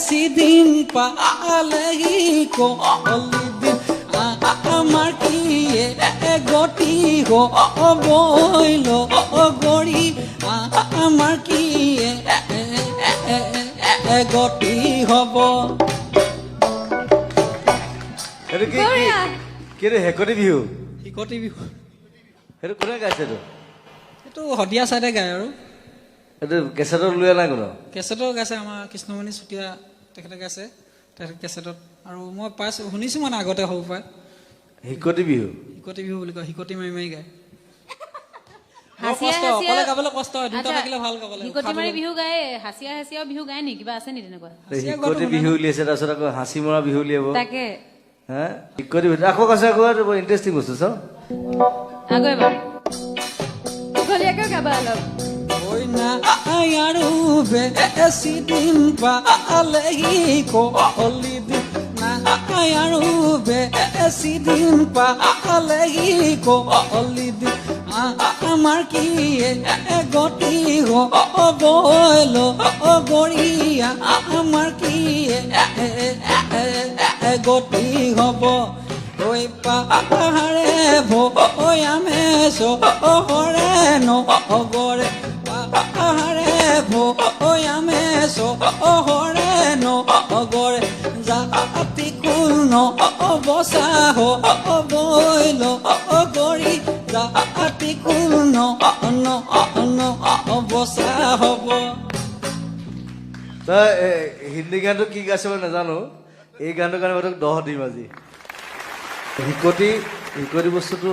সিদিন পালেহি কলিদিন আমার কি গতি বইল গড়ি আমার কি গতি হব এইটো কি এইটো হেকতি বিহু শিকতি বিহু সেইটো কোনে গাইছে এইটো এইটো শদিয়া চাইডে গায় আৰু এইটো কেছেটত উলিওৱা নাই কোনো কেছেটৰ গাইছে আমাৰ কৃষ্ণমণি চুতীয়া তেখেতে গাইছে তেখেতে কেছেটত আৰু মই পাইছোঁ শুনিছোঁ মানে আগতে সৰু পৰাই হিকতি বিহু শিকতি বিহু বুলি কয় শিকতি মাৰি মাৰি গায় হাচিয়া কষ্ট অকলে গাবলৈ কষ্ট হয় দুটা থাকিলে ভাল গাবলৈ হিকতি মাৰি বিহু গায় হাচিয়া হাচিয়াও বিহু গায় নি কিবা আছে নি তেনেকুৱা হিকতি বিহু উলিয়াইছে তাৰপিছত আকৌ হাঁচি মৰা বিহু উলিয়াব তাকে হা হিকতি বিহু আকৌ কৈছে আকৌ বৰ ইণ্টাৰেষ্টিং বস্তু চাওঁ আকৌ এবাৰ গলিয়াকেও গাবা অলপ ওই না আৰু বেছিদিন পালেহি কলিদিন না আৰু বেছিদিন পালেহি কলিদিন আমাৰ কি গতি বইল গৰিয়া আমাৰ কি গতি হব ঐ পাহাৰে ভৈয়ামে চহৰে নগৰে পাহাৰে ভৈয়ামে চহৰে নগৰে জাতি কোন অৱচা বইল গৰি জাতি কোন অৱচা হব তই হিন্দী গানটো কি গাইছে মই নাজানো এই গানটোৰ কাৰণে মই তোক 10 দিম আজি হিকতি বস্তুটো